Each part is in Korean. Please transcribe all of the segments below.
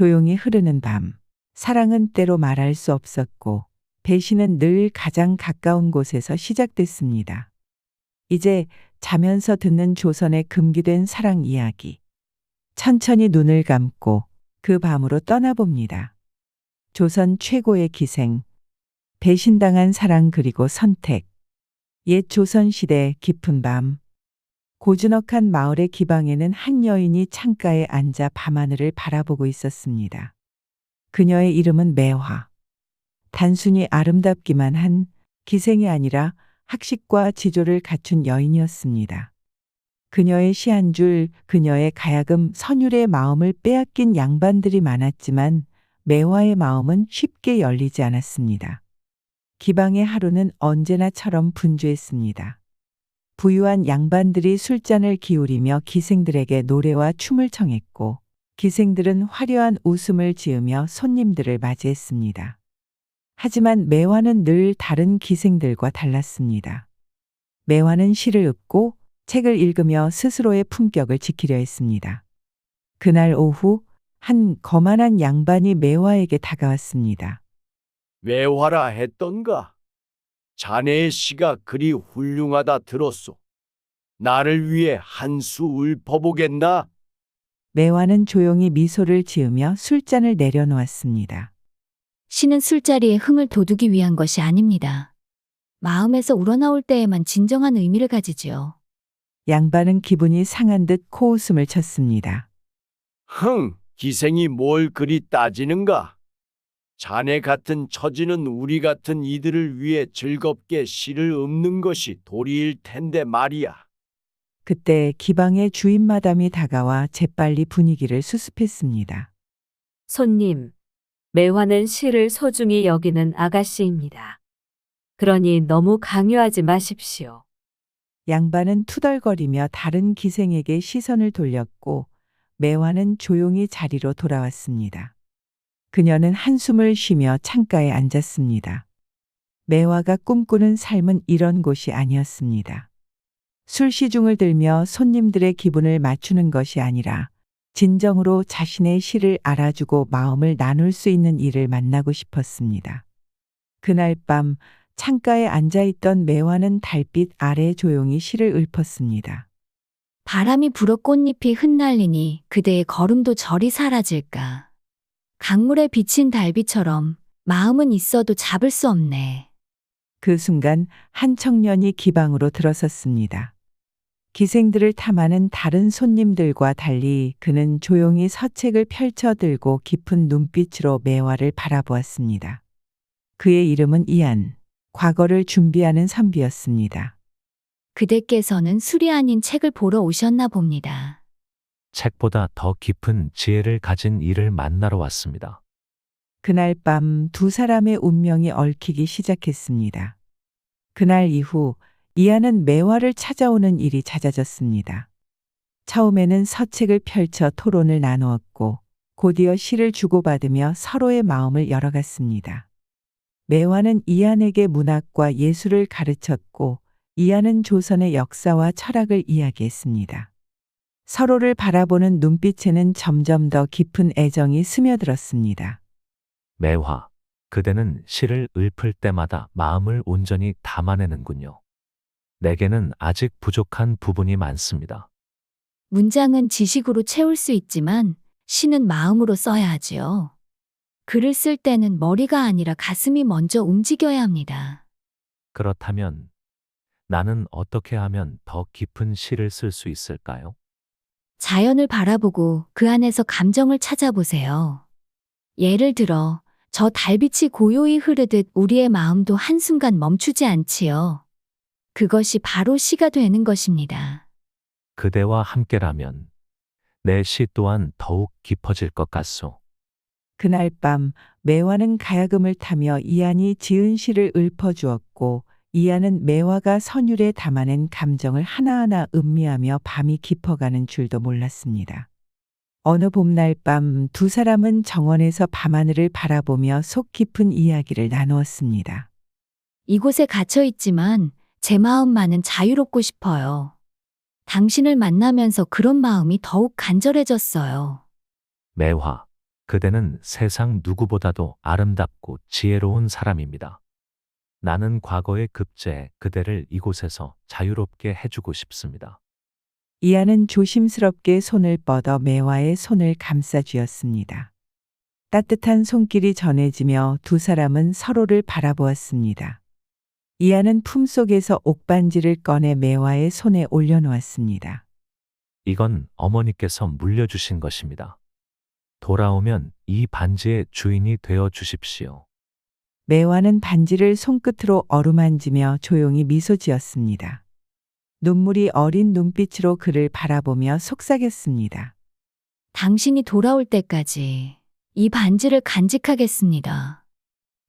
조용히 흐르는 밤. 사랑은 때로 말할 수 없었고 배신은 늘 가장 가까운 곳에서 시작됐습니다. 이제 자면서 듣는 조선의 금기된 사랑 이야기. 천천히 눈을 감고 그 밤으로 떠나봅니다. 조선 최고의 기생. 배신당한 사랑 그리고 선택. 옛 조선시대 깊은 밤. 고즈넉한 마을의 기방에는 한 여인이 창가에 앉아 밤하늘을 바라보고 있었습니다. 그녀의 이름은 매화. 단순히 아름답기만 한 기생이 아니라 학식과 지조를 갖춘 여인이었습니다. 그녀의 시 한 줄, 그녀의 가야금 선율의 마음을 빼앗긴 양반들이 많았지만 매화의 마음은 쉽게 열리지 않았습니다. 기방의 하루는 언제나처럼 분주했습니다. 부유한 양반들이 술잔을 기울이며 기생들에게 노래와 춤을 청했고 기생들은 화려한 웃음을 지으며 손님들을 맞이했습니다. 하지만 매화는 늘 다른 기생들과 달랐습니다. 매화는 시를 읊고 책을 읽으며 스스로의 품격을 지키려 했습니다. 그날 오후 한 거만한 양반이 매화에게 다가왔습니다. 외화라 했던가? 자네의 시가 그리 훌륭하다 들었소. 나를 위해 한 수 읊어보겠나? 매화는 조용히 미소를 지으며 술잔을 내려놓았습니다. 시는 술자리에 흥을 돋우기 위한 것이 아닙니다. 마음에서 우러나올 때에만 진정한 의미를 가지지요. 양반은 기분이 상한 듯 코웃음을 쳤습니다. 기생이 뭘 그리 따지는가? 자네 같은 처지는 우리 같은 이들을 위해 즐겁게 시를 읊는 것이 도리일 텐데 말이야. 그때 기방의 주인 마담이 다가와 재빨리 분위기를 수습했습니다. 손님, 매화는 시를 소중히 여기는 아가씨입니다. 그러니 너무 강요하지 마십시오. 양반은 투덜거리며 다른 기생에게 시선을 돌렸고 매화는 조용히 자리로 돌아왔습니다. 그녀는 한숨을 쉬며 창가에 앉았습니다. 매화가 꿈꾸는 삶은 이런 곳이 아니었습니다. 술시중을 들며 손님들의 기분을 맞추는 것이 아니라 진정으로 자신의 시를 알아주고 마음을 나눌 수 있는 이를 만나고 싶었습니다. 그날 밤 창가에 앉아있던 매화는 달빛 아래 조용히 시를 읊었습니다. 바람이 불어 꽃잎이 흩날리니 그대의 걸음도 저리 사라질까. 강물에 비친 달빛처럼 마음은 있어도 잡을 수 없네. 그 순간 한 청년이 기방으로 들어섰습니다. 기생들을 탐하는 다른 손님들과 달리 그는 조용히 서책을 펼쳐 들고 깊은 눈빛으로 매화를 바라보았습니다. 그의 이름은 이안, 과거를 준비하는 선비였습니다. 그대께서는 술이 아닌 책을 보러 오셨나 봅니다. 책보다 더 깊은 지혜를 가진 이를 만나러 왔습니다. 그날 밤 두 사람의 운명이 얽히기 시작했습니다. 그날 이후 이안은 매화를 찾아오는 일이 잦아졌습니다. 처음에는 서책을 펼쳐 토론을 나누었고 곧이어 시를 주고받으며 서로의 마음을 열어갔습니다. 매화는 이안에게 문학과 예술을 가르쳤고 이안은 조선의 역사와 철학을 이야기했습니다. 서로를 바라보는 눈빛에는 점점 더 깊은 애정이 스며들었습니다. 매화, 그대는 시를 읊을 때마다 마음을 온전히 담아내는군요. 내게는 아직 부족한 부분이 많습니다. 문장은 지식으로 채울 수 있지만 시는 마음으로 써야 하지요. 글을 쓸 때는 머리가 아니라 가슴이 먼저 움직여야 합니다. 그렇다면 나는 어떻게 하면 더 깊은 시를 쓸 수 있을까요? 자연을 바라보고 그 안에서 감정을 찾아보세요. 예를 들어, 저 달빛이 고요히 흐르듯 우리의 마음도 한순간 멈추지 않지요. 그것이 바로 시가 되는 것입니다. 그대와 함께라면 내 시 또한 더욱 깊어질 것 같소. 그날 밤 매화는 가야금을 타며 이안이 지은 시를 읊어주었고 이안은 매화가 선율에 담아낸 감정을 하나하나 음미하며 밤이 깊어가는 줄도 몰랐습니다. 어느 봄날 밤 두 사람은 정원에서 밤하늘을 바라보며 속 깊은 이야기를 나누었습니다. 이곳에 갇혀 있지만 제 마음만은 자유롭고 싶어요. 당신을 만나면서 그런 마음이 더욱 간절해졌어요. 매화, 그대는 세상 누구보다도 아름답고 지혜로운 사람입니다. 나는 과거의 급제에 그대를 이곳에서 자유롭게 해주고 싶습니다. 이하는 조심스럽게 손을 뻗어 매화의 손을 감싸 쥐었습니다. 따뜻한 손길이 전해지며 두 사람은 서로를 바라보았습니다. 이하는 품속에서 옥반지를 꺼내 매화의 손에 올려놓았습니다. 이건 어머니께서 물려주신 것입니다. 돌아오면 이 반지의 주인이 되어 주십시오. 매화는 반지를 손끝으로 어루만지며 조용히 미소 지었습니다. 눈물이 어린 눈빛으로 그를 바라보며 속삭였습니다. 당신이 돌아올 때까지 이 반지를 간직하겠습니다.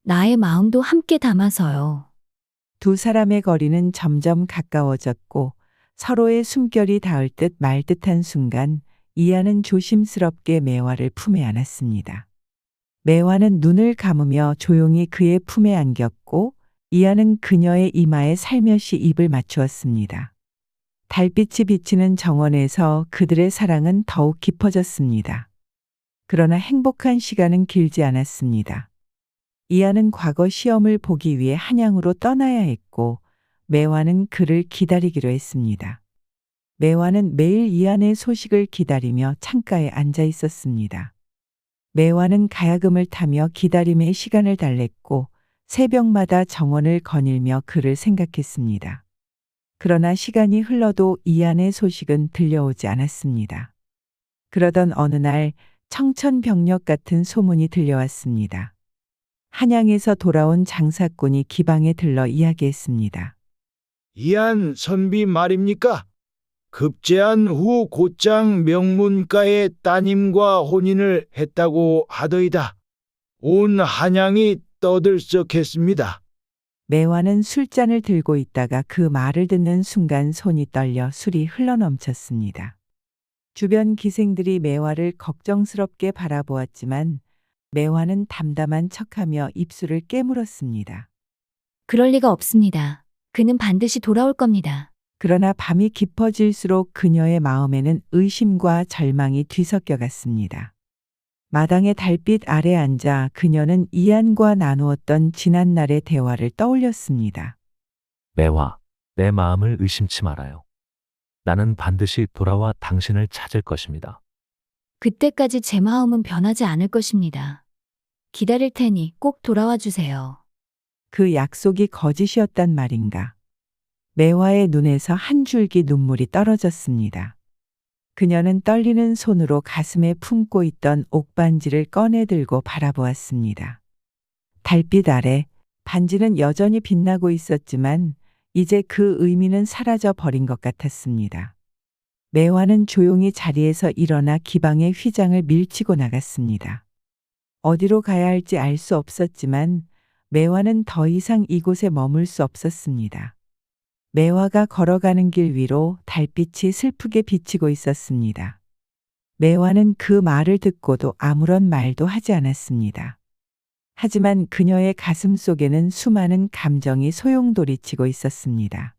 나의 마음도 함께 담아서요. 두 사람의 거리는 점점 가까워졌고 서로의 숨결이 닿을 듯 말 듯한 순간 이하는 조심스럽게 매화를 품에 안았습니다. 매화는 눈을 감으며 조용히 그의 품에 안겼고 이하는 그녀의 이마에 살며시 입을 맞추었습니다. 달빛이 비치는 정원에서 그들의 사랑은 더욱 깊어졌습니다. 그러나 행복한 시간은 길지 않았습니다. 이하는 과거 시험을 보기 위해 한양으로 떠나야 했고 매화는 그를 기다리기로 했습니다. 매화는 매일 이한의 소식을 기다리며 창가에 앉아 있었습니다. 매화는 가야금을 타며 기다림의 시간을 달랬고 새벽마다 정원을 거닐며 그를 생각했습니다. 그러나 시간이 흘러도 이한의 소식은 들려오지 않았습니다. 그러던 어느 날 청천벽력 같은 소문이 들려왔습니다. 한양에서 돌아온 장사꾼이 기방에 들러 이야기했습니다. 이한 선비 말입니까? 급제한 후 곧장 명문가의 따님과 혼인을 했다고 하더이다. 온 한양이 떠들썩했습니다. 매화는 술잔을 들고 있다가 그 말을 듣는 순간 손이 떨려 술이 흘러넘쳤습니다. 주변 기생들이 매화를 걱정스럽게 바라보았지만 매화는 담담한 척하며 입술을 깨물었습니다. 그럴 리가 없습니다. 그는 반드시 돌아올 겁니다. 그러나 밤이 깊어질수록 그녀의 마음에는 의심과 절망이 뒤섞여 갔습니다. 마당의 달빛 아래 앉아 그녀는 이한과 나누었던 지난날의 대화를 떠올렸습니다. 매화, 내 마음을 의심치 말아요. 나는 반드시 돌아와 당신을 찾을 것입니다. 그때까지 제 마음은 변하지 않을 것입니다. 기다릴 테니 꼭 돌아와 주세요. 그 약속이 거짓이었단 말인가. 매화의 눈에서 한 줄기 눈물이 떨어졌습니다. 그녀는 떨리는 손으로 가슴에 품고 있던 옥반지를 꺼내 들고 바라보았습니다. 달빛 아래 반지는 여전히 빛나고 있었지만 이제 그 의미는 사라져 버린 것 같았습니다. 매화는 조용히 자리에서 일어나 기방의 휘장을 밀치고 나갔습니다. 어디로 가야 할지 알 수 없었지만 매화는 더 이상 이곳에 머물 수 없었습니다. 매화가 걸어가는 길 위로 달빛이 슬프게 비치고 있었습니다. 매화는 그 말을 듣고도 아무런 말도 하지 않았습니다. 하지만 그녀의 가슴 속에는 수많은 감정이 소용돌이치고 있었습니다.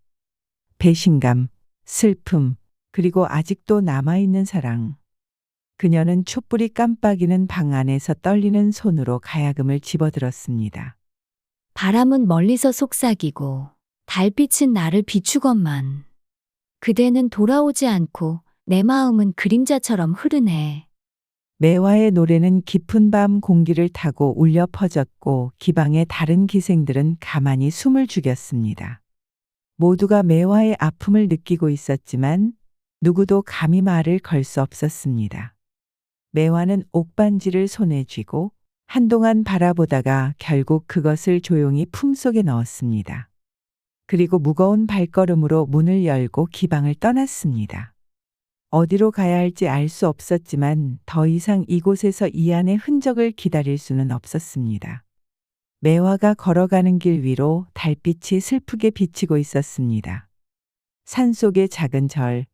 배신감, 슬픔, 그리고 아직도 남아있는 사랑. 그녀는 촛불이 깜빡이는 방 안에서 떨리는 손으로 가야금을 집어들었습니다. 바람은 멀리서 속삭이고 달빛은 나를 비추건만. 그대는 돌아오지 않고 내 마음은 그림자처럼 흐르네. 매화의 노래는 깊은 밤 공기를 타고 울려 퍼졌고 기방의 다른 기생들은 가만히 숨을 죽였습니다. 모두가 매화의 아픔을 느끼고 있었지만 누구도 감히 말을 걸 수 없었습니다. 매화는 옥반지를 손에 쥐고 한동안 바라보다가 결국 그것을 조용히 품속에 넣었습니다. 그리고 무거운 발걸음으로 문을 열고 기방을 떠났습니다. 어디로 가야 할지 알 수 없었지만 더 이상 이곳에서 이한의 흔적을 기다릴 수는 없었습니다. 매화가 걸어가는 길 위로 달빛이 슬프게 비치고 있었습니다. 산속의 작은 절,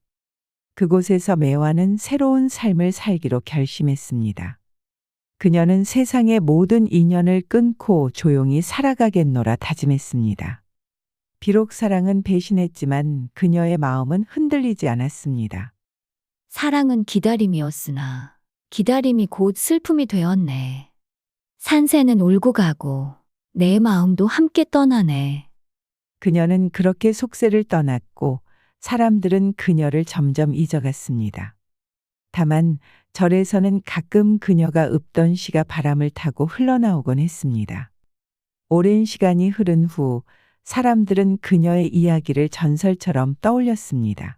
그곳에서 매화는 새로운 삶을 살기로 결심했습니다. 그녀는 세상의 모든 인연을 끊고 조용히 살아가겠노라 다짐했습니다. 비록 사랑은 배신했지만 그녀의 마음은 흔들리지 않았습니다. 사랑은 기다림이었으나 기다림이 곧 슬픔이 되었네. 산새는 울고 가고 내 마음도 함께 떠나네. 그녀는 그렇게 속세를 떠났고 사람들은 그녀를 점점 잊어갔습니다. 다만 절에서는 가끔 그녀가 읊던 시가 바람을 타고 흘러나오곤 했습니다. 오랜 시간이 흐른 후 사람들은 그녀의 이야기를 전설처럼 떠올렸습니다.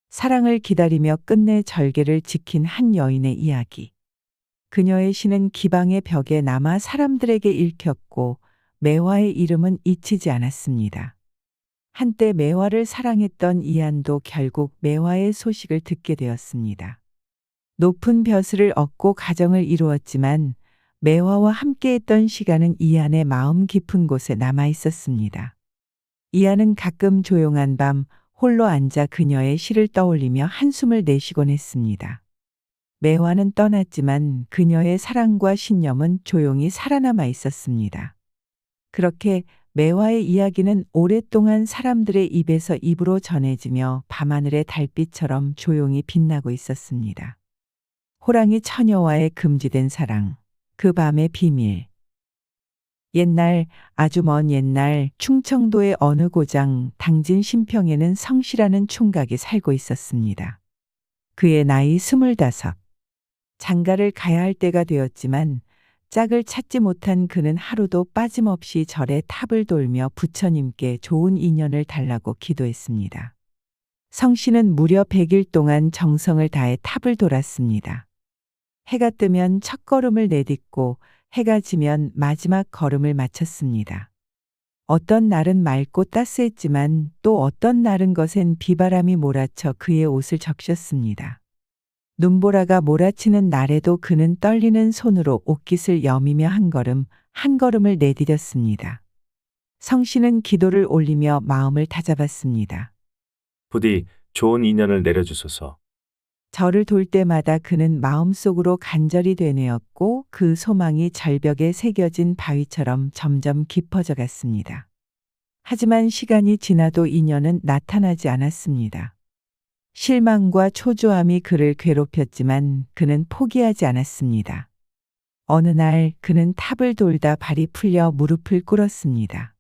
사랑을 기다리며 끝내 절개를 지킨 한 여인의 이야기. 그녀의 시는 기방의 벽에 남아 사람들에게 읽혔고 매화의 이름은 잊히지 않았습니다. 한때 매화를 사랑했던 이안도 결국 매화의 소식을 듣게 되었습니다. 높은 벼슬을 얻고 가정을 이루었지만 매화와 함께했던 시간은 이안의 마음 깊은 곳에 남아 있었습니다. 이안은 가끔 조용한 밤 홀로 앉아 그녀의 시를 떠올리며 한숨을 내쉬곤 했습니다. 매화는 떠났지만 그녀의 사랑과 신념은 조용히 살아남아 있었습니다. 그렇게 매화의 이야기는 오랫동안 사람들의 입에서 입으로 전해지며 밤하늘의 달빛처럼 조용히 빛나고 있었습니다. 호랑이 처녀와의 금지된 사랑, 그 밤의 비밀. 옛날, 아주 먼 옛날 충청도의 어느 고장 당진 신평에는 성씨라는 총각이 살고 있었습니다. 그의 나이 25. 장가를 가야 할 때가 되었지만 짝을 찾지 못한 그는 하루도 빠짐없이 절에 탑을 돌며 부처님께 좋은 인연을 달라고 기도했습니다. 성씨는 무려 100일 동안 정성을 다해 탑을 돌았습니다. 해가 뜨면 첫 걸음을 내딛고 해가 지면 마지막 걸음을 마쳤습니다. 어떤 날은 맑고 따스했지만 또 어떤 날은 거센 비바람이 몰아쳐 그의 옷을 적셨습니다. 눈보라가 몰아치는 날에도 그는 떨리는 손으로 옷깃을 여미며 한 걸음을 내디뎠습니다. 성씨는 기도를 올리며 마음을 다잡았습니다. 부디 좋은 인연을 내려주소서. 절을 돌 때마다 그는 마음속으로 간절히 되뇌었고 그 소망이 절벽에 새겨진 바위처럼 점점 깊어져 갔습니다. 하지만 시간이 지나도 인연은 나타나지 않았습니다. 실망과 초조함이 그를 괴롭혔지만 그는 포기하지 않았습니다. 어느 날 그는 탑을 돌다 발이 풀려 무릎을 꿇었습니다.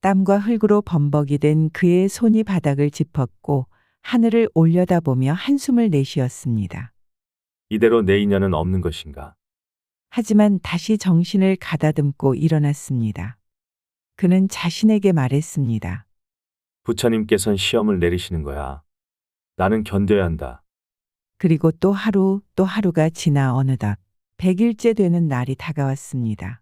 땀과 흙으로 범벅이 된 그의 손이 바닥을 짚었고 하늘을 올려다보며 한숨을 내쉬었습니다. 이대로 내 인연은 없는 것인가? 하지만 다시 정신을 가다듬고 일어났습니다. 그는 자신에게 말했습니다. 부처님께선 시험을 내리시는 거야. 나는 견뎌야 한다. 그리고 또 하루가 지나 어느덧 100일째 되는 날이 다가왔습니다.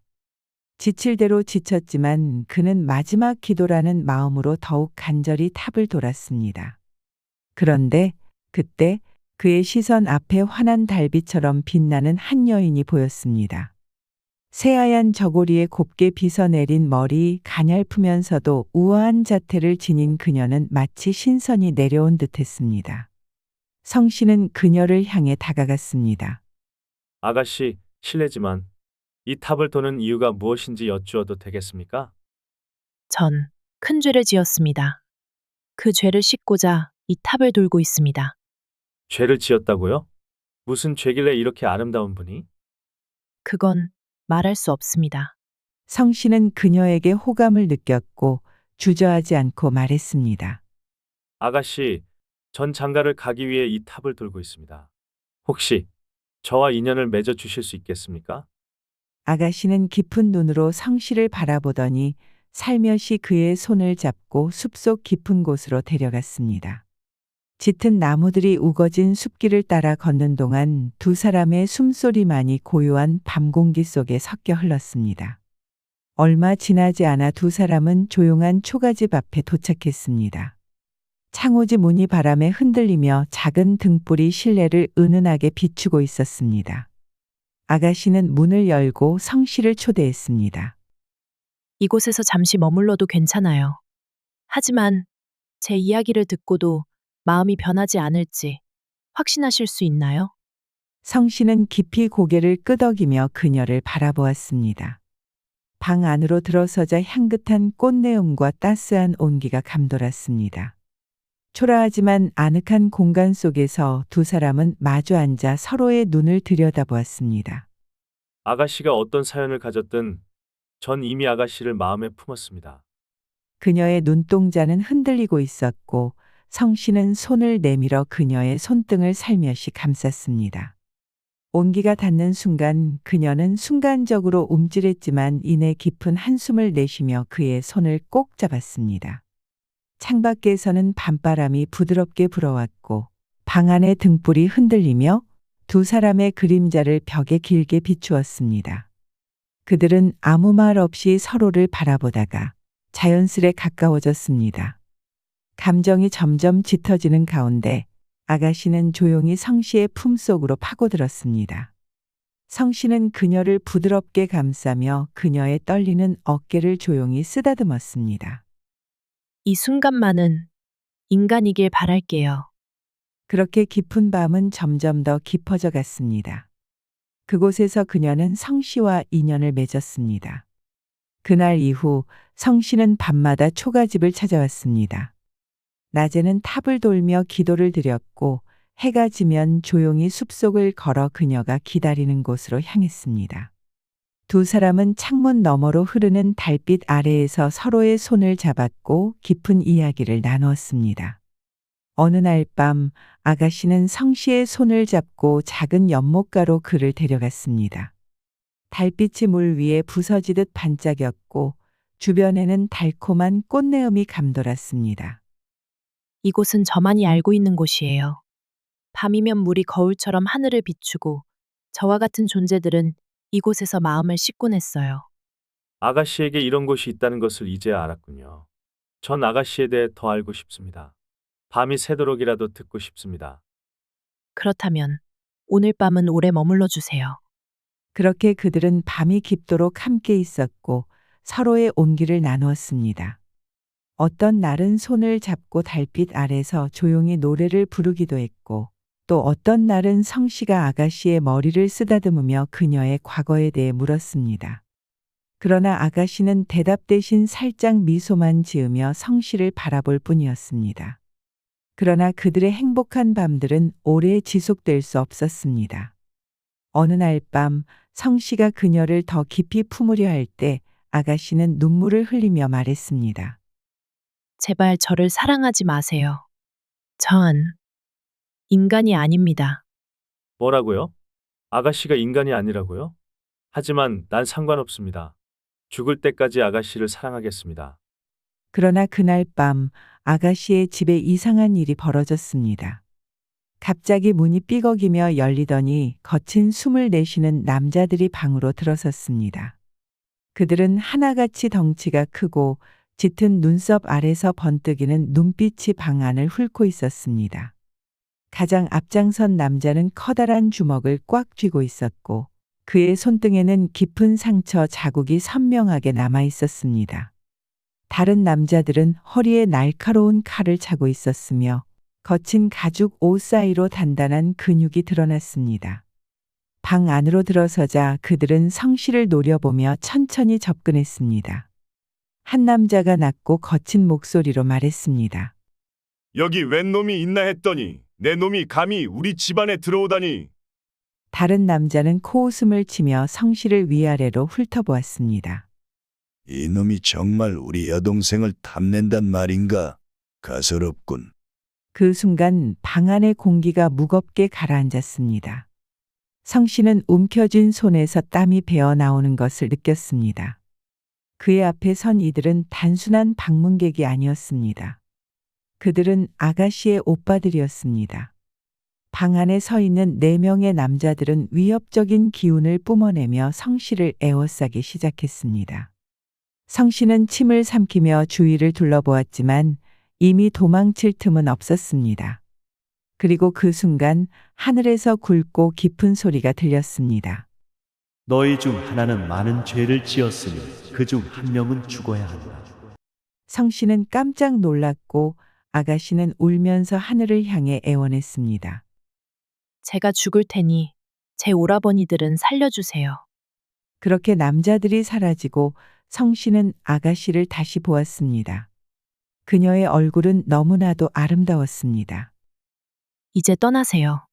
지칠 대로 지쳤지만 그는 마지막 기도라는 마음으로 더욱 간절히 탑을 돌았습니다. 그런데 그때 그의 시선 앞에 환한 달빛처럼 빛나는 한 여인이 보였습니다. 새하얀 저고리에 곱게 빗어내린 머리, 가냘프면서도 우아한 자태를 지닌 그녀는 마치 신선이 내려온 듯했습니다. 성씨는 그녀를 향해 다가갔습니다. 아가씨, 실례지만 이 탑을 도는 이유가 무엇인지 여쭈어도 되겠습니까? 전 큰 죄를 지었습니다. 그 죄를 씻고자 이 탑을 돌고 있습니다. 죄를 지었다고요? 무슨 죄길래 이렇게 아름다운 분이? 그건 말할 수 없습니다. 성씨는 그녀에게 호감을 느꼈고 주저하지 않고 말했습니다. 아가씨, 전 장가를 가기 위해 이 탑을 돌고 있습니다. 혹시 저와 인연을 맺어 주실 수 있겠습니까? 아가씨는 깊은 눈으로 성씨를 바라보더니 살며시 그의 손을 잡고 숲속 깊은 곳으로 데려갔습니다. 짙은 나무들이 우거진 숲길을 따라 걷는 동안 두 사람의 숨소리만이 고요한 밤 공기 속에 섞여 흘렀습니다. 얼마 지나지 않아 두 사람은 조용한 초가집 앞에 도착했습니다. 창호지 문이 바람에 흔들리며 작은 등불이 실내를 은은하게 비추고 있었습니다. 아가씨는 문을 열고 성씨를 초대했습니다. 이곳에서 잠시 머물러도 괜찮아요. 하지만 제 이야기를 듣고도 마음이 변하지 않을지 확신하실 수 있나요? 성씨는 깊이 고개를 끄덕이며 그녀를 바라보았습니다. 방 안으로 들어서자 향긋한 꽃내음과 따스한 온기가 감돌았습니다. 초라하지만 아늑한 공간 속에서 두 사람은 마주 앉아 서로의 눈을 들여다보았습니다. 아가씨가 어떤 사연을 가졌든 전 이미 아가씨를 마음에 품었습니다. 그녀의 눈동자는 흔들리고 있었고 성씨는 손을 내밀어 그녀의 손등을 살며시 감쌌습니다. 온기가 닿는 순간 그녀는 순간적으로 움찔했지만 이내 깊은 한숨을 내쉬며 그의 손을 꼭 잡았습니다. 창밖에서는 밤바람이 부드럽게 불어왔고 방 안의 등불이 흔들리며 두 사람의 그림자를 벽에 길게 비추었습니다. 그들은 아무 말 없이 서로를 바라보다가 자연스레 가까워졌습니다. 감정이 점점 짙어지는 가운데 아가씨는 조용히 성씨의 품속으로 파고들었습니다. 성씨는 그녀를 부드럽게 감싸며 그녀의 떨리는 어깨를 조용히 쓰다듬었습니다. 이 순간만은 인간이길 바랄게요. 그렇게 깊은 밤은 점점 더 깊어져 갔습니다. 그곳에서 그녀는 성씨와 인연을 맺었습니다. 그날 이후 성씨는 밤마다 초가집을 찾아왔습니다. 낮에는 탑을 돌며 기도를 드렸고 해가 지면 조용히 숲속을 걸어 그녀가 기다리는 곳으로 향했습니다. 두 사람은 창문 너머로 흐르는 달빛 아래에서 서로의 손을 잡았고 깊은 이야기를 나누었습니다. 어느 날 밤 아가씨는 성씨의 손을 잡고 작은 연못가로 그를 데려갔습니다. 달빛이 물 위에 부서지듯 반짝였고 주변에는 달콤한 꽃내음이 감돌았습니다. 이곳은 저만이 알고 있는 곳이에요. 밤이면 물이 거울처럼 하늘을 비추고 저와 같은 존재들은 이곳에서 마음을 씻곤 했어요. 아가씨에게 이런 곳이 있다는 것을 이제야 알았군요. 전 아가씨에 대해 더 알고 싶습니다. 밤이 새도록이라도 듣고 싶습니다. 그렇다면 오늘 밤은 오래 머물러 주세요. 그렇게 그들은 밤이 깊도록 함께 있었고 서로의 온기를 나누었습니다. 어떤 날은 손을 잡고 달빛 아래서 조용히 노래를 부르기도 했고 또 어떤 날은 성씨가 아가씨의 머리를 쓰다듬으며 그녀의 과거에 대해 물었습니다. 그러나 아가씨는 대답 대신 살짝 미소만 지으며 성씨를 바라볼 뿐이었습니다. 그러나 그들의 행복한 밤들은 오래 지속될 수 없었습니다. 어느 날 밤 성씨가 그녀를 더 깊이 품으려 할 때 아가씨는 눈물을 흘리며 말했습니다. 제발 저를 사랑하지 마세요. 전 인간이 아닙니다. 뭐라고요? 아가씨가 인간이 아니라고요? 하지만 난 상관없습니다. 죽을 때까지 아가씨를 사랑하겠습니다. 그러나 그날 밤 아가씨의 집에 이상한 일이 벌어졌습니다. 갑자기 문이 삐걱이며 열리더니 거친 숨을 내쉬는 남자들이 방으로 들어섰습니다. 그들은 하나같이 덩치가 크고 짙은 눈썹 아래서 번뜩이는 눈빛이 방 안을 훑고 있었습니다. 가장 앞장선 남자는 커다란 주먹을 꽉 쥐고 있었고 그의 손등에는 깊은 상처 자국이 선명하게 남아 있었습니다. 다른 남자들은 허리에 날카로운 칼을 차고 있었으며 거친 가죽 옷 사이로 단단한 근육이 드러났습니다. 방 안으로 들어서자 그들은 성씨를 노려보며 천천히 접근했습니다. 한 남자가 낮고 거친 목소리로 말했습니다. 여기 웬 놈이 있나 했더니 내 놈이 감히 우리 집안에 들어오다니. 다른 남자는 코웃음을 치며 성씨를 위아래로 훑어보았습니다. 이놈이 정말 우리 여동생을 탐낸단 말인가? 가소롭군. 그 순간 방 안의 공기가 무겁게 가라앉았습니다. 성씨는 움켜쥔 손에서 땀이 배어 나오는 것을 느꼈습니다. 그의 앞에 선 이들은 단순한 방문객이 아니었습니다. 그들은 아가씨의 오빠들이었습니다. 방 안에 서 있는 4명의 남자들은 위협적인 기운을 뿜어내며 성씨를 에워싸기 시작했습니다. 성씨는 침을 삼키며 주위를 둘러보았지만 이미 도망칠 틈은 없었습니다. 그리고 그 순간 하늘에서 굵고 깊은 소리가 들렸습니다. 너희 중 하나는 많은 죄를 지었으니 그 중 한 명은 죽어야 한다. 성씨는 깜짝 놀랐고 아가씨는 울면서 하늘을 향해 애원했습니다. 제가 죽을 테니 제 오라버니들은 살려주세요. 그렇게 남자들이 사라지고 성씨는 아가씨를 다시 보았습니다. 그녀의 얼굴은 너무나도 아름다웠습니다. 이제 떠나세요.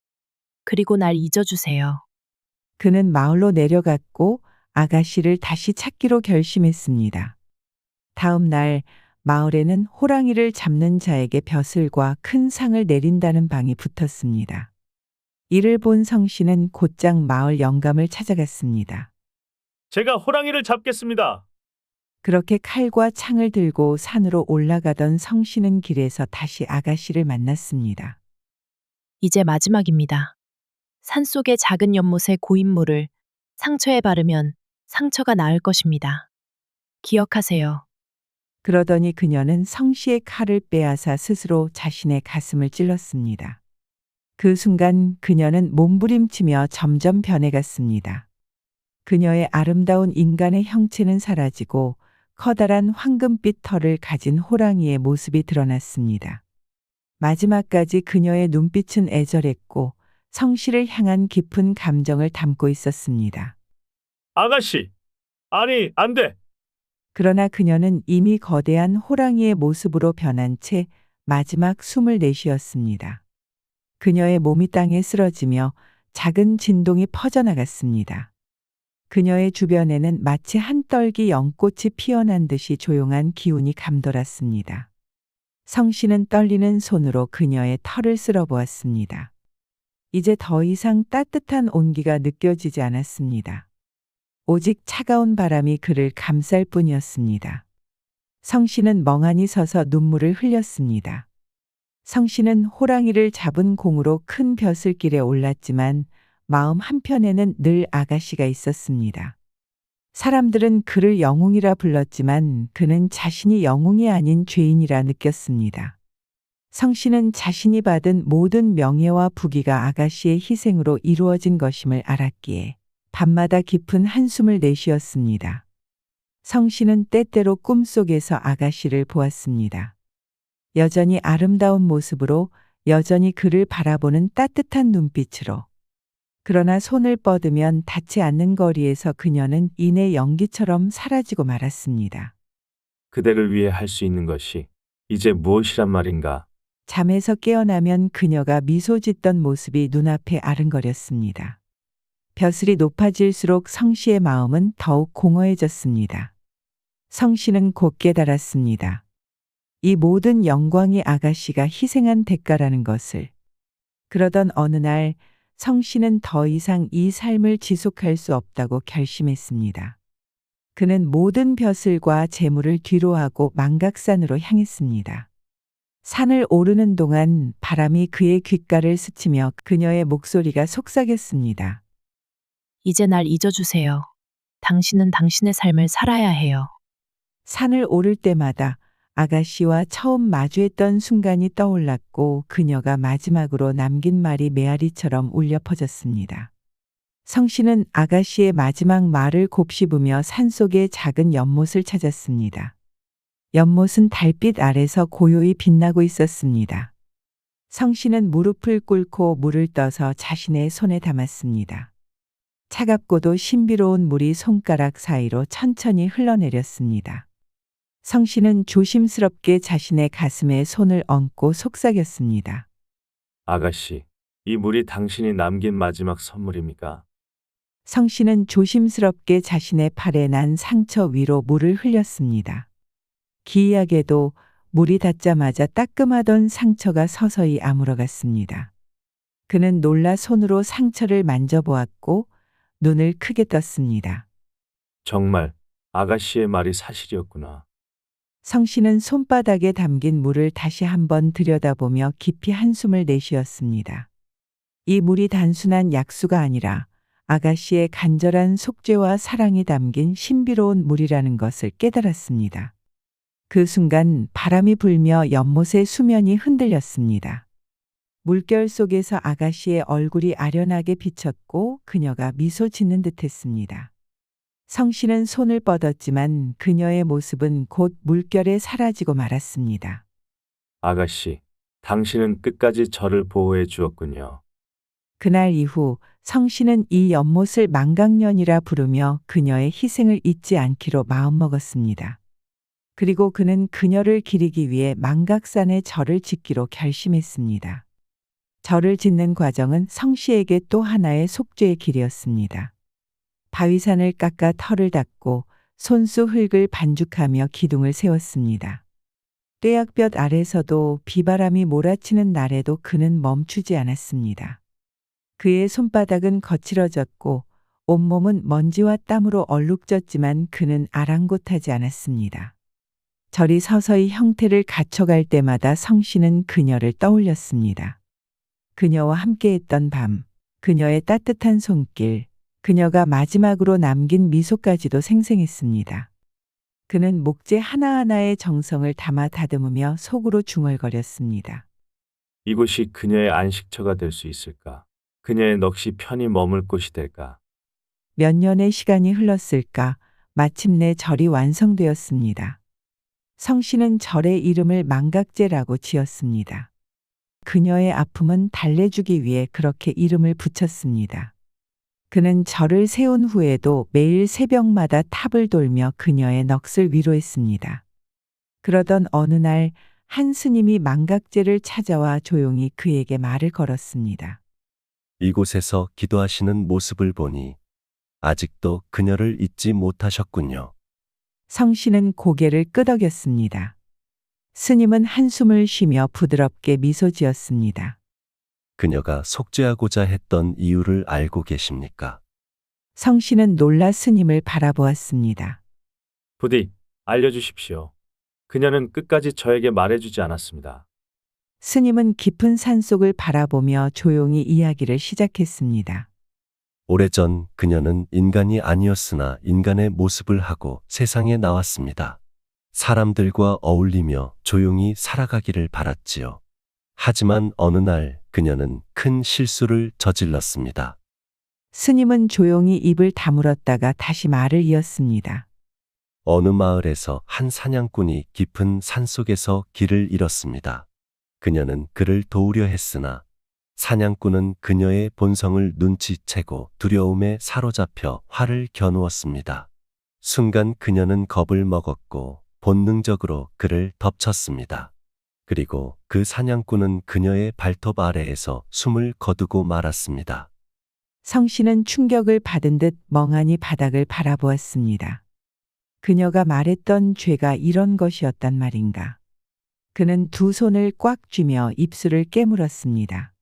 그리고 날 잊어주세요. 그는 마을로 내려갔고 아가씨를 다시 찾기로 결심했습니다. 다음 날 마을에는 호랑이를 잡는 자에게 벼슬과 큰 상을 내린다는 방이 붙었습니다. 이를 본 성씨는 곧장 마을 영감을 찾아갔습니다. 제가 호랑이를 잡겠습니다. 그렇게 칼과 창을 들고 산으로 올라가던 성씨는 길에서 다시 아가씨를 만났습니다. 이제 마지막입니다. 산속의 작은 연못의 고인물을 상처에 바르면 상처가 나을 것입니다. 기억하세요. 그러더니 그녀는 성씨의 칼을 빼앗아 스스로 자신의 가슴을 찔렀습니다. 그 순간 그녀는 몸부림치며 점점 변해갔습니다. 그녀의 아름다운 인간의 형체는 사라지고 커다란 황금빛 털을 가진 호랑이의 모습이 드러났습니다. 마지막까지 그녀의 눈빛은 애절했고 성씨를 향한 깊은 감정을 담고 있었습니다. 아가씨, 아니, 안 돼. 그러나 그녀는 이미 거대한 호랑이의 모습으로 변한 채 마지막 숨을 내쉬었습니다. 그녀의 몸이 땅에 쓰러지며 작은 진동이 퍼져나갔습니다. 그녀의 주변에는 마치 한 떨기 연꽃이 피어난 듯이 조용한 기운이 감돌았습니다. 성씨는 떨리는 손으로 그녀의 털을 쓸어보았습니다. 이제 더 이상 따뜻한 온기가 느껴지지 않았습니다. 오직 차가운 바람이 그를 감쌀 뿐이었습니다. 성씨는 멍하니 서서 눈물을 흘렸습니다. 성씨는 호랑이를 잡은 공으로 큰 벼슬길에 올랐지만 마음 한편에는 늘 아가씨가 있었습니다. 사람들은 그를 영웅이라 불렀지만 그는 자신이 영웅이 아닌 죄인이라 느꼈습니다. 성씨는 자신이 받은 모든 명예와 부귀가 아가씨의 희생으로 이루어진 것임을 알았기에 밤마다 깊은 한숨을 내쉬었습니다. 성씨는 때때로 꿈속에서 아가씨를 보았습니다. 여전히 아름다운 모습으로, 여전히 그를 바라보는 따뜻한 눈빛으로. 그러나 손을 뻗으면 닿지 않는 거리에서 그녀는 이내 연기처럼 사라지고 말았습니다. 그대를 위해 할 수 있는 것이 이제 무엇이란 말인가? 잠에서 깨어나면 그녀가 미소 짓던 모습이 눈앞에 아른거렸습니다. 벼슬이 높아질수록 성씨의 마음은 더욱 공허해졌습니다. 성씨는 곧 깨달았습니다. 이 모든 영광이 아가씨가 희생한 대가라는 것을. 그러던 어느 날 성씨는 더 이상 이 삶을 지속할 수 없다고 결심했습니다. 그는 모든 벼슬과 재물을 뒤로하고 망각산으로 향했습니다. 산을 오르는 동안 바람이 그의 귓가를 스치며 그녀의 목소리가 속삭였습니다. 이제 날 잊어주세요. 당신은 당신의 삶을 살아야 해요. 산을 오를 때마다 아가씨와 처음 마주했던 순간이 떠올랐고 그녀가 마지막으로 남긴 말이 메아리처럼 울려 퍼졌습니다. 성씨는 아가씨의 마지막 말을 곱씹으며 산속의 작은 연못을 찾았습니다. 연못은 달빛 아래서 고요히 빛나고 있었습니다. 성씨는 무릎을 꿇고 물을 떠서 자신의 손에 담았습니다. 차갑고도 신비로운 물이 손가락 사이로 천천히 흘러내렸습니다. 성씨는 조심스럽게 자신의 가슴에 손을 얹고 속삭였습니다. 아가씨, 이 물이 당신이 남긴 마지막 선물입니까? 성씨는 조심스럽게 자신의 팔에 난 상처 위로 물을 흘렸습니다. 기이하게도 물이 닿자마자 따끔하던 상처가 서서히 아물어갔습니다. 그는 놀라 손으로 상처를 만져보았고 눈을 크게 떴습니다. 정말 아가씨의 말이 사실이었구나. 성씨는 손바닥에 담긴 물을 다시 한번 들여다보며 깊이 한숨을 내쉬었습니다. 이 물이 단순한 약수가 아니라 아가씨의 간절한 속죄와 사랑이 담긴 신비로운 물이라는 것을 깨달았습니다. 그 순간 바람이 불며 연못의 수면이 흔들렸습니다. 물결 속에서 아가씨의 얼굴이 아련하게 비쳤고 그녀가 미소 짓는 듯했습니다. 성씨는 손을 뻗었지만 그녀의 모습은 곧 물결에 사라지고 말았습니다. 아가씨, 당신은 끝까지 저를 보호해 주었군요. 그날 이후 성씨는 이 연못을 망강년이라 부르며 그녀의 희생을 잊지 않기로 마음먹었습니다. 그리고 그는 그녀를 기리기 위해 망각산에 절을 짓기로 결심했습니다. 절을 짓는 과정은 성 씨에게 또 하나의 속죄의 길이었습니다. 바위산을 깎아 터를 닦고 손수 흙을 반죽하며 기둥을 세웠습니다. 떼약볕 아래서도 비바람이 몰아치는 날에도 그는 멈추지 않았습니다. 그의 손바닥은 거칠어졌고 온몸은 먼지와 땀으로 얼룩졌지만 그는 아랑곳하지 않았습니다. 절이 서서히 형태를 갖춰갈 때마다 성씨는 그녀를 떠올렸습니다. 그녀와 함께했던 밤, 그녀의 따뜻한 손길, 그녀가 마지막으로 남긴 미소까지도 생생했습니다. 그는 목재 하나하나의 정성을 담아 다듬으며 속으로 중얼거렸습니다. 이곳이 그녀의 안식처가 될 수 있을까? 그녀의 넋이 편히 머물 곳이 될까? 몇 년의 시간이 흘렀을까? 마침내 절이 완성되었습니다. 성씨는 절의 이름을 망각제라고 지었습니다. 그녀의 아픔은 달래주기 위해 그렇게 이름을 붙였습니다. 그는 절을 세운 후에도 매일 새벽마다 탑을 돌며 그녀의 넋을 위로했습니다. 그러던 어느 날 한 스님이 망각제를 찾아와 조용히 그에게 말을 걸었습니다. 이곳에서 기도하시는 모습을 보니 아직도 그녀를 잊지 못하셨군요. 성씨는 고개를 끄덕였습니다. 스님은 한숨을 쉬며 부드럽게 미소 지었습니다. 그녀가 속죄하고자 했던 이유를 알고 계십니까? 성씨는 놀라 스님을 바라보았습니다. 부디 알려주십시오. 그녀는 끝까지 저에게 말해주지 않았습니다. 스님은 깊은 산속을 바라보며 조용히 이야기를 시작했습니다. 오래전 그녀는 인간이 아니었으나 인간의 모습을 하고 세상에 나왔습니다. 사람들과 어울리며 조용히 살아가기를 바랐지요. 하지만 어느 날 그녀는 큰 실수를 저질렀습니다. 스님은 조용히 입을 다물었다가 다시 말을 이었습니다. 어느 마을에서 한 사냥꾼이 깊은 산속에서 길을 잃었습니다. 그녀는 그를 도우려 했으나 사냥꾼은 그녀의 본성을 눈치채고 두려움에 사로잡혀 활을 겨누었습니다. 순간 그녀는 겁을 먹었고 본능적으로 그를 덮쳤습니다. 그리고 그 사냥꾼은 그녀의 발톱 아래에서 숨을 거두고 말았습니다. 성씨는 충격을 받은 듯 멍하니 바닥을 바라보았습니다. 그녀가 말했던 죄가 이런 것이었단 말인가. 그는 두 손을 꽉 쥐며 입술을 깨물었습니다.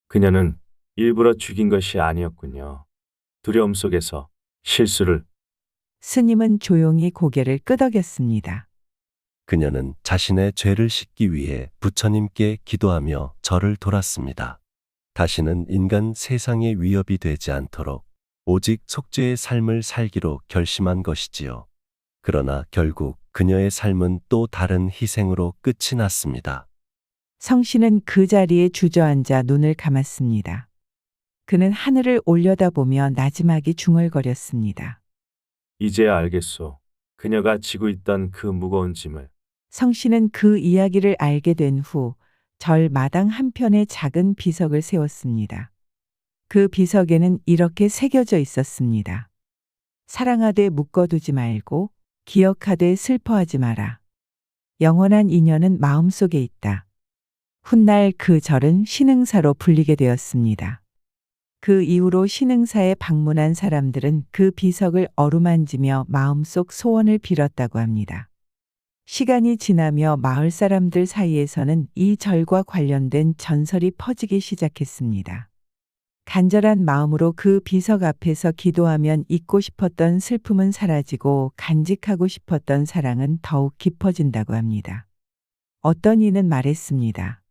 그녀는 일부러 죽인 것이 아니었군요. 두려움 속에서 실수를. 스님은 조용히 고개를 끄덕였습니다. 그녀는 자신의 죄를 씻기 위해 부처님께 기도하며 절을 돌았습니다. 다시는 인간 세상에 위협이 되지 않도록 오직 속죄의 삶을 살기로 결심한 것이지요. 그러나 결국 그녀의 삶은 또 다른 희생으로 끝이 났습니다. 성씨는 그 자리에 주저앉아 눈을 감았습니다. 그는 하늘을 올려다보며 나지막이 중얼거렸습니다. 이제야 알겠소. 그녀가 지고 있던 그 무거운 짐을. 성씨는 그 이야기를 알게 된 후 절 마당 한편에 작은 비석을 세웠습니다. 그 비석에는 이렇게 새겨져 있었습니다. 사랑하되 묶어두지 말고 기억하되 슬퍼하지 마라. 영원한 인연은 마음속에 있다. 훗날 그 절은 신흥사로 불리게 되었습니다. 그 이후로 신흥사에 방문한 사람들은 그 비석을 어루만지며 마음속 소원을 빌었다고 합니다. 시간이 지나며 마을 사람들 사이에서는 이 절과 관련된 전설이 퍼지기 시작했습니다. 간절한 마음으로 그 비석 앞에서 기도하면 잊고 싶었던 슬픔은 사라지고 간직하고 싶었던 사랑은 더욱 깊어진다고 합니다. 어떤 이는 말했습니다.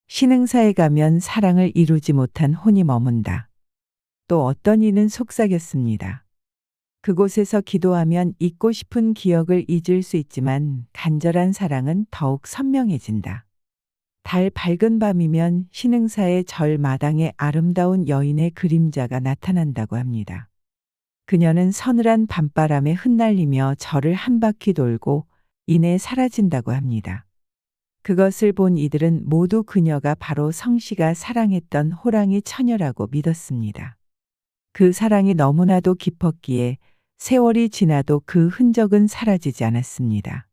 신흥사에 가면 사랑을 이루지 못한 혼이 머문다. 또 어떤 이는 속삭였습니다. 그곳에서 기도하면 잊고 싶은 기억을 잊을 수 있지만 간절한 사랑은 더욱 선명해진다. 달 밝은 밤이면 신흥사의 절 마당에 아름다운 여인의 그림자가 나타난다고 합니다. 그녀는 서늘한 밤바람에 흩날리며 절을 한 바퀴 돌고 이내 사라진다고 합니다. 그것을 본 이들은 모두 그녀가 바로 성씨가 사랑했던 호랑이 처녀라고 믿었습니다. 그 사랑이 너무나도 깊었기에 세월이 지나도 그 흔적은 사라지지 않았습니다.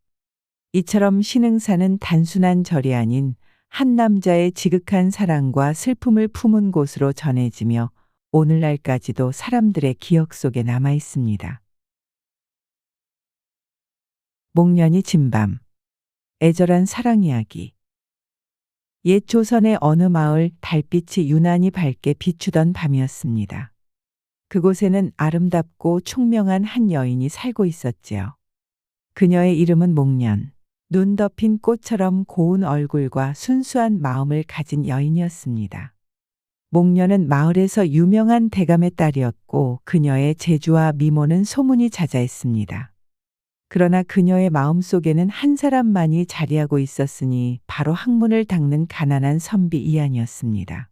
이처럼 신흥사는 단순한 절이 아닌 한 남자의 지극한 사랑과 슬픔을 품은 곳으로 전해지며 오늘날까지도 사람들의 기억 속에 남아 있습니다. 목련이 진 밤. 애절한 사랑 이야기. 옛 조선의 어느 마을 달빛이 유난히 밝게 비추던 밤이었습니다. 그곳에는 아름답고 총명한 한 여인이 살고 있었지요. 그녀의 이름은 목련. 눈 덮인 꽃처럼 고운 얼굴과 순수한 마음을 가진 여인이었습니다. 목련은 마을에서 유명한 대감의 딸이었고 그녀의 재주와 미모는 소문이 자자했습니다. 그러나 그녀의 마음속에는 한 사람만이 자리하고 있었으니 바로 학문을 닦는 가난한 선비 이안이었습니다.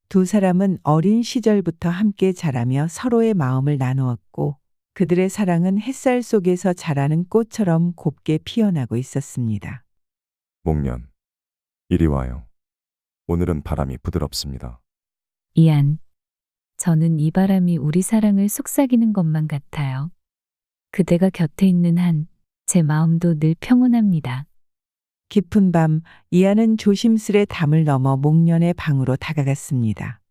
두 사람은 어린 시절부터 함께 자라며 서로의 마음을 나누었고 그들의 사랑은 햇살 속에서 자라는 꽃처럼 곱게 피어나고 있었습니다. 목련, 이리 와요. 오늘은 바람이 부드럽습니다. 이안, 저는 이 바람이 우리 사랑을 속삭이는 것만 같아요. 그대가 곁에 있는 한 제 마음도 늘 평온합니다. 깊은 밤 이안은 조심스레 담을 넘어 목련의 방으로 다가갔습니다.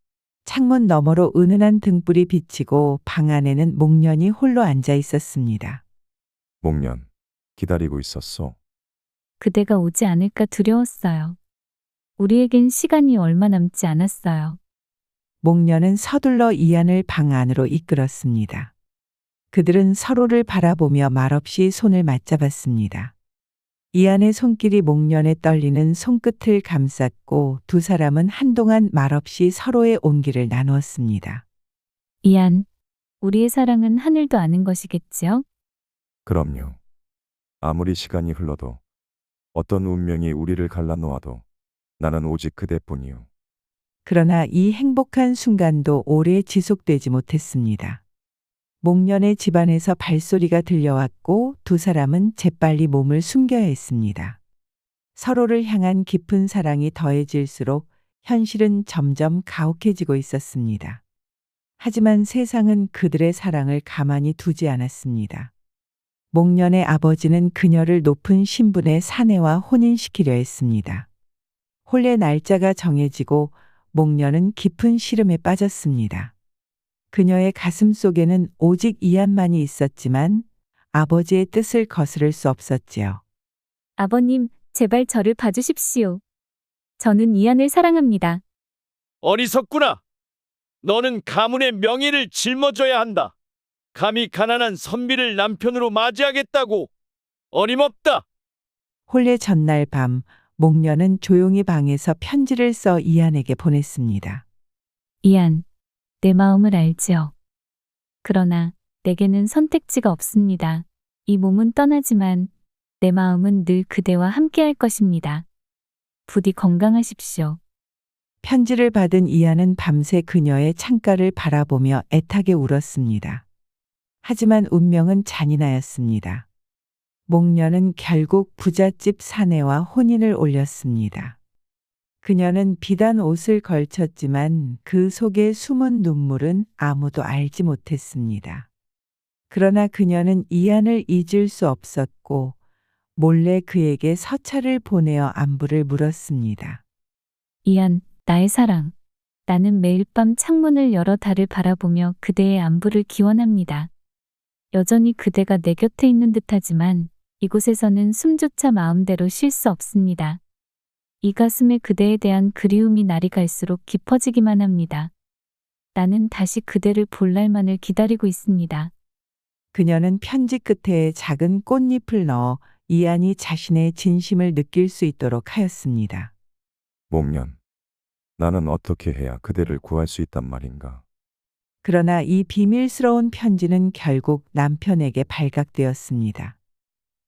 창문 너머로 은은한 등불이 비치고 방 안에는 목련이 홀로 앉아 있었습니다. 목련, 기다리고 있었소. 그대가 오지 않을까 두려웠어요. 우리에겐 시간이 얼마 남지 않았어요. 목련은 서둘러 이안을 방 안으로 이끌었습니다. 그들은 서로를 바라보며 말없이 손을 맞잡았습니다. 이안의 손길이 목련의 떨리는 손끝을 감쌌고 두 사람은 한동안 말없이 서로의 온기를 나누었습니다. 이안, 우리의 사랑은 하늘도 아는 것이겠지요? 그럼요. 아무리 시간이 흘러도 어떤 운명이 우리를 갈라놓아도 나는 오직 그대뿐이요. 그러나 이 행복한 순간도 오래 지속되지 못했습니다. 목련의 집안에서 발소리가 들려왔고 두 사람은 재빨리 몸을 숨겨야 했습니다. 서로를 향한 깊은 사랑이 더해질수록 현실은 점점 가혹해지고 있었습니다. 하지만 세상은 그들의 사랑을 가만히 두지 않았습니다. 목련의 아버지는 그녀를 높은 신분의 사내와 혼인시키려 했습니다. 혼례 날짜가 정해지고 목련은 깊은 시름에 빠졌습니다. 그녀의 가슴 속에는 오직 이안만이 있었지만 아버지의 뜻을 거스를 수 없었지요. 아버님, 제발 저를 봐주십시오. 저는 이안을 사랑합니다. 어리석구나. 너는 가문의 명예를 짊어져야 한다. 감히 가난한 선비를 남편으로 맞이하겠다고. 어림없다. 혼례 전날 밤 목련은 조용히 방에서 편지를 써 이안에게 보냈습니다. 이안, 내 마음을 알지요. 그러나 내게는 선택지가 없습니다. 이 몸은 떠나지만 내 마음은 늘 그대와 함께할 것입니다. 부디 건강하십시오. 편지를 받은 이안은 밤새 그녀의 창가를 바라보며 애타게 울었습니다. 하지만 운명은 잔인하였습니다. 목련은 결국 부잣집 사내와 혼인을 올렸습니다. 그녀는 비단 옷을 걸쳤지만 그 속에 숨은 눈물은 아무도 알지 못했습니다. 그러나 그녀는 이안을 잊을 수 없었고 몰래 그에게 서찰을 보내어 안부를 물었습니다. 이안, 나의 사랑. 나는 매일 밤 창문을 열어 달을 바라보며 그대의 안부를 기원합니다. 여전히 그대가 내 곁에 있는 듯하지만 이곳에서는 숨조차 마음대로 쉴 수 없습니다. 이 가슴에 그대에 대한 그리움이 날이 갈수록 깊어지기만 합니다. 나는 다시 그대를 볼 날만을 기다리고 있습니다. 그녀는 편지 끝에 작은 꽃잎을 넣어 이안이 자신의 진심을 느낄 수 있도록 하였습니다. 목련, 나는 어떻게 해야 그대를 구할 수 있단 말인가? 그러나 이 비밀스러운 편지는 결국 남편에게 발각되었습니다.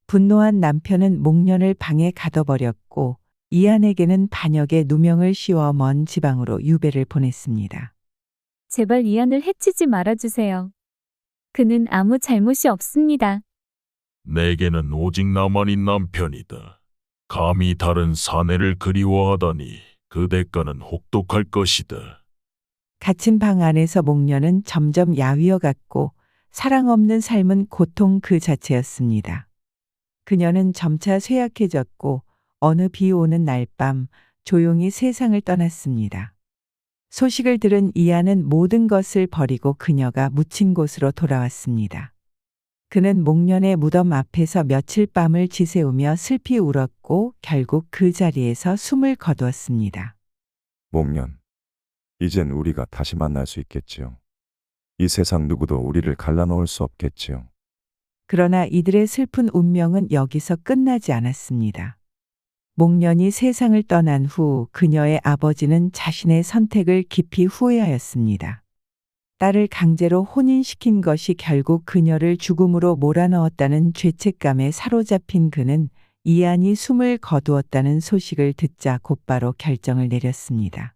분노한 남편은 목련을 방에 가둬버렸고 이안에게는 반역의 누명을 씌워 먼 지방으로 유배를 보냈습니다. 제발 이안을 해치지 말아주세요. 그는 아무 잘못이 없습니다. 내게는 오직 나만이 남편이다. 감히 다른 사내를 그리워하다니 그 대가는 혹독할 것이다. 갇힌 방 안에서 목련은 점점 야위어 갔고 사랑 없는 삶은 고통 그 자체였습니다. 그녀는 점차 쇠약해졌고 어느 비 오는 날 밤 조용히 세상을 떠났습니다. 소식을 들은 이하는 모든 것을 버리고 그녀가 묻힌 곳으로 돌아왔습니다. 그는 목련의 무덤 앞에서 며칠 밤을 지새우며 슬피 울었고 결국 그 자리에서 숨을 거두었습니다. 목련. 이젠 우리가 다시 만날 수 있겠지요. 이 세상 누구도 우리를 갈라놓을 수 없겠지요. 그러나 이들의 슬픈 운명은 여기서 끝나지 않았습니다. 목련이 세상을 떠난 후 그녀의 아버지는 자신의 선택을 깊이 후회하였습니다. 딸을 강제로 혼인시킨 것이 결국 그녀를 죽음으로 몰아넣었다는 죄책감에 사로잡힌 그는 이한이 숨을 거두었다는 소식을 듣자 곧바로 결정을 내렸습니다.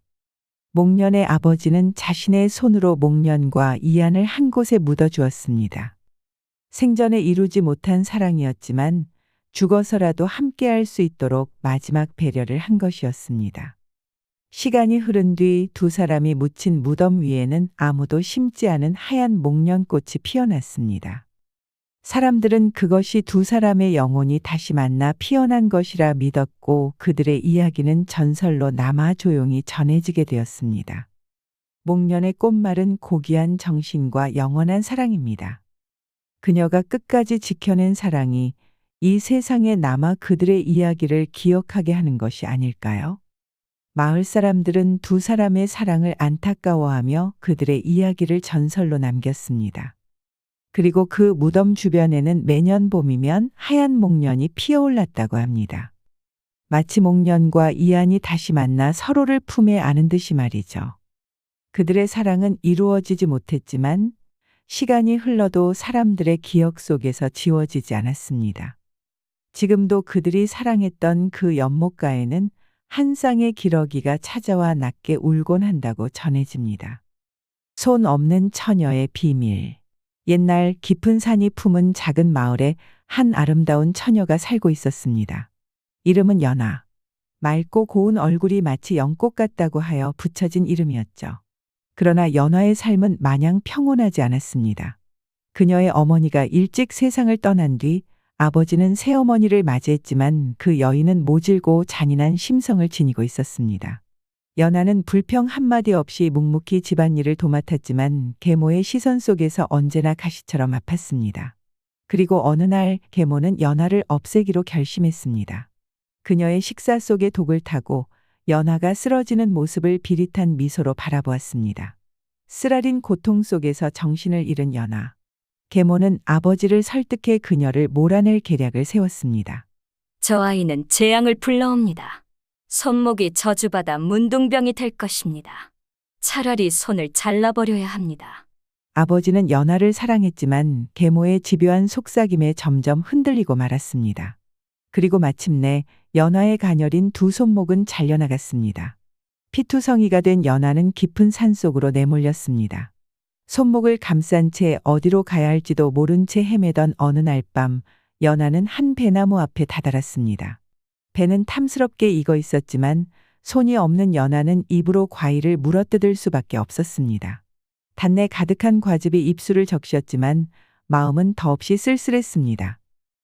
목련의 아버지는 자신의 손으로 목련과 이한을 한 곳에 묻어주었습니다. 생전에 이루지 못한 사랑이었지만 죽어서라도 함께할 수 있도록 마지막 배려를 한 것이었습니다. 시간이 흐른 뒤 두 사람이 묻힌 무덤 위에는 아무도 심지 않은 하얀 목련꽃이 피어났습니다. 사람들은 그것이 두 사람의 영혼이 다시 만나 피어난 것이라 믿었고 그들의 이야기는 전설로 남아 조용히 전해지게 되었습니다. 목련의 꽃말은 고귀한 정신과 영원한 사랑입니다. 그녀가 끝까지 지켜낸 사랑이 이 세상에 남아 그들의 이야기를 기억하게 하는 것이 아닐까요? 마을 사람들은 두 사람의 사랑을 안타까워하며 그들의 이야기를 전설로 남겼습니다. 그리고 그 무덤 주변에는 매년 봄이면 하얀 목련이 피어올랐다고 합니다. 마치 목련과 이한이 다시 만나 서로를 품에 안은 듯이 말이죠. 그들의 사랑은 이루어지지 못했지만 시간이 흘러도 사람들의 기억 속에서 지워지지 않았습니다. 지금도 그들이 사랑했던 그 연못가에는 한 쌍의 기러기가 찾아와 낮게 울곤 한다고 전해집니다. 손 없는 처녀의 비밀. 옛날 깊은 산이 품은 작은 마을에 한 아름다운 처녀가 살고 있었습니다. 이름은 연아. 맑고 고운 얼굴이 마치 연꽃 같다고 하여 붙여진 이름이었죠. 그러나 연아의 삶은 마냥 평온하지 않았습니다. 그녀의 어머니가 일찍 세상을 떠난 뒤 아버지는 새어머니를 맞이했지만 그 여인은 모질고 잔인한 심성을 지니고 있었습니다. 연아는 불평 한마디 없이 묵묵히 집안일을 도맡았지만 계모의 시선 속에서 언제나 가시처럼 아팠습니다. 그리고 어느 날 계모는 연아를 없애기로 결심했습니다. 그녀의 식사 속에 독을 타고 연아가 쓰러지는 모습을 비릿한 미소로 바라보았습니다. 쓰라린 고통 속에서 정신을 잃은 연아. 계모는 아버지를 설득해 그녀를 몰아낼 계략을 세웠습니다. 저 아이는 재앙을 불러옵니다. 손목이 저주받아 문둥병이 될 것입니다. 차라리 손을 잘라버려야 합니다. 아버지는 연아를 사랑했지만 계모의 집요한 속삭임에 점점 흔들리고 말았습니다. 그리고 마침내 연아의 가녀린 두 손목은 잘려나갔습니다. 피투성이가 된 연아는 깊은 산속으로 내몰렸습니다. 손목을 감싼 채 어디로 가야 할지도 모른 채 헤매던 어느 날 밤 연아는 한 배나무 앞에 다다랐습니다. 배는 탐스럽게 익어 있었지만 손이 없는 연아는 입으로 과일을 물어뜯을 수밖에 없었습니다. 단내 가득한 과즙이 입술을 적셨지만 마음은 더없이 쓸쓸했습니다.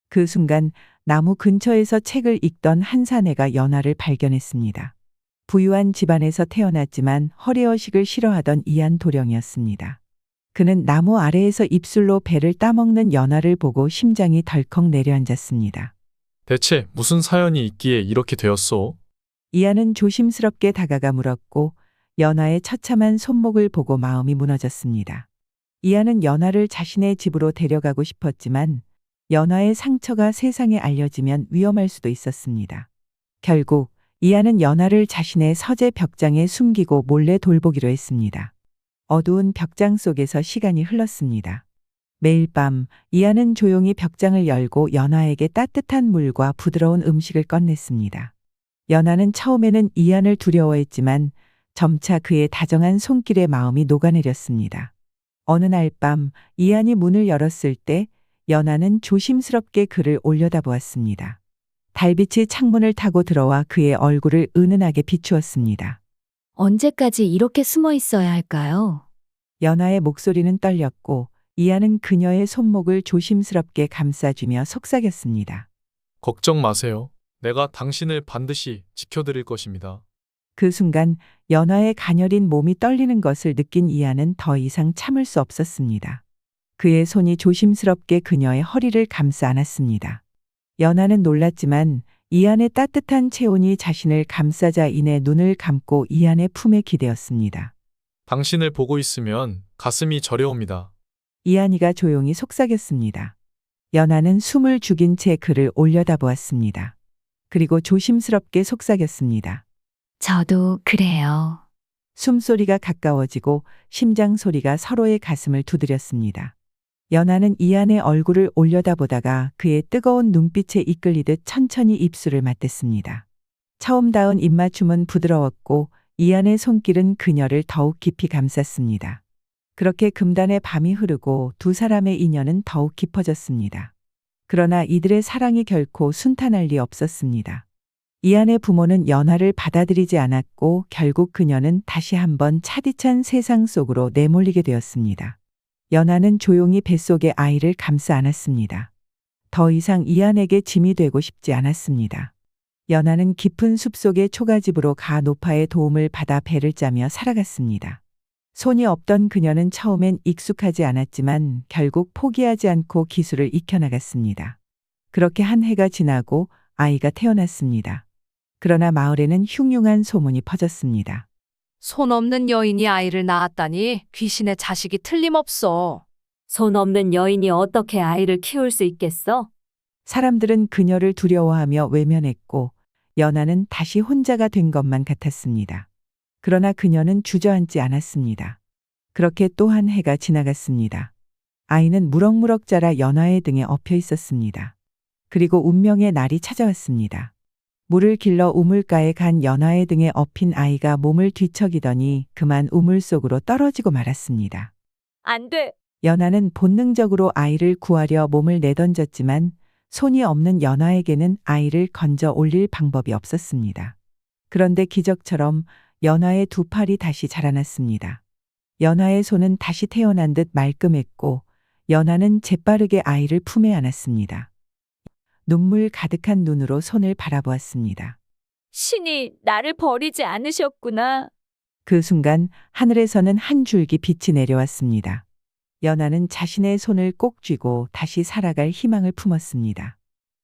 그 순간 나무 근처에서 책을 읽던 한 사내가 연아를 발견했습니다. 부유한 집안에서 태어났지만 허례허식을 싫어하던 이한 도령이었습니다. 그는 나무 아래에서 입술로 배를 따먹는 연아를 보고 심장이 덜컥 내려앉았습니다. 대체 무슨 사연이 있기에 이렇게 되었소? 이한은 조심스럽게 다가가 물었고 연아의 처참한 손목을 보고 마음이 무너졌습니다. 이한은 연아를 자신의 집으로 데려가고 싶었지만 연아의 상처가 세상에 알려지면 위험할 수도 있었습니다. 결국 이한은 연아를 자신의 서재 벽장에 숨기고 몰래 돌보기로 했습니다. 어두운 벽장 속에서 시간이 흘렀습니다. 매일 밤 이한은 조용히 벽장을 열고 연아에게 따뜻한 물과 부드러운 음식을 꺼냈습니다. 연아는 처음에는 이한을 두려워했지만 점차 그의 다정한 손길에 마음이 녹아내렸습니다. 어느 날 밤 이한이 문을 열었을 때 연아는 조심스럽게 그를 올려다보았습니다. 달빛이 창문을 타고 들어와 그의 얼굴을 은은하게 비추었습니다. 언제까지 이렇게 숨어 있어야 할까요? 연아의 목소리는 떨렸고 이한은 그녀의 손목을 조심스럽게 감싸주며 속삭였습니다. 걱정 마세요. 내가 당신을 반드시 지켜드릴 것입니다. 그 순간 연하의 가녀린 몸이 떨리는 것을 느낀 이하는 더 이상 참을 수 없었습니다. 그의 손이 조심스럽게 그녀의 허리를 감싸 안았습니다. 연하는 놀랐지만 이한의 따뜻한 체온이 자신을 감싸자 이내 눈을 감고 이한의 품에 기대었습니다. 당신을 보고 있으면 가슴이 저려옵니다. 이한이가 조용히 속삭였습니다. 연하는 숨을 죽인 채 그를 올려다보았습니다. 그리고 조심스럽게 속삭였습니다. 저도 그래요. 숨소리가 가까워지고 심장 소리가 서로의 가슴을 두드렸습니다. 연하는 이한의 얼굴을 올려다보다가 그의 뜨거운 눈빛에 이끌리듯 천천히 입술을 맞댔습니다. 처음 닿은 입맞춤은 부드러웠고 이한의 손길은 그녀를 더욱 깊이 감쌌습니다. 그렇게 금단의 밤이 흐르고 두 사람의 인연은 더욱 깊어졌습니다. 그러나 이들의 사랑이 결코 순탄할 리 없었습니다. 이한의 부모는 연하를 받아들이지 않았고 결국 그녀는 다시 한번 차디찬 세상 속으로 내몰리게 되었습니다. 연하는 조용히 뱃속에 아이를 감싸 안았습니다. 더 이상 이한에게 짐이 되고 싶지 않았습니다. 연하는 깊은 숲속의 초가집으로 가 노파의 도움을 받아 배를 짜며 살아갔습니다. 손이 없던 그녀는 처음엔 익숙하지 않았지만 결국 포기하지 않고 기술을 익혀나갔습니다. 그렇게 한 해가 지나고 아이가 태어났습니다. 그러나 마을에는 흉흉한 소문이 퍼졌습니다. 손 없는 여인이 아이를 낳았다니 귀신의 자식이 틀림없어. 손 없는 여인이 어떻게 아이를 키울 수 있겠어? 사람들은 그녀를 두려워하며 외면했고 연하는 다시 혼자가 된 것만 같았습니다. 그러나 그녀는 주저앉지 않았습니다. 그렇게 또 한 해가 지나갔습니다. 아이는 무럭무럭 자라 연하의 등에 엎여 있었습니다. 그리고 운명의 날이 찾아왔습니다. 물을 길러 우물가에 간 연하의 등에 엎인 아이가 몸을 뒤척이더니 그만 우물 속으로 떨어지고 말았습니다. 안 돼. 연하는 본능적으로 아이를 구하려 몸을 내던졌지만 손이 없는 연하에게는 아이를 건져 올릴 방법이 없었습니다. 그런데 기적처럼 연하의 두 팔이 다시 자라났습니다. 연하의 손은 다시 태어난 듯 말끔했고 연하는 재빠르게 아이를 품에 안았습니다. 눈물 가득한 눈으로 손을 바라보았습니다. 신이 나를 버리지 않으셨구나. 그 순간 하늘에서는 한 줄기 빛이 내려왔습니다. 연하는 자신의 손을 꼭 쥐고 다시 살아갈 희망을 품었습니다.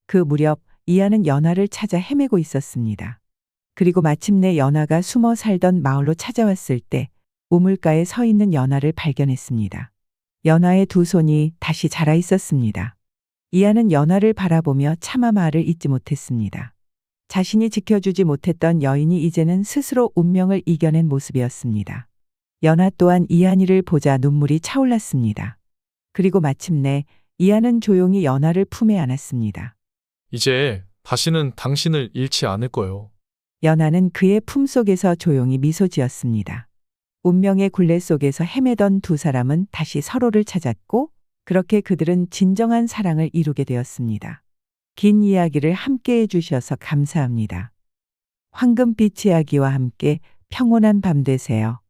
그 무렵 이하는 연하를 찾아 헤매고 있었습니다. 그리고 마침내 연하가 숨어 살던 마을로 찾아왔을 때 우물가에 서 있는 연하를 발견했습니다. 연하의 두 손이 다시 자라 있었습니다. 이하는 연하를 바라보며 차마 말을 잇지 못했습니다. 자신이 지켜주지 못했던 여인이 이제는 스스로 운명을 이겨낸 모습이었습니다. 연하 또한 이한이를 보자 눈물이 차올랐습니다. 그리고 마침내 이하는 조용히 연하를 품에 안았습니다. 이제 다시는 당신을 잃지 않을 거요. 연하는 그의 품속에서 조용히 미소 지었습니다. 운명의 굴레 속에서 헤매던 두 사람은 다시 서로를 찾았고 그렇게 그들은 진정한 사랑을 이루게 되었습니다. 긴 이야기를 함께 해주셔서 감사합니다. 황금빛 이야기와 함께 평온한 밤 되세요.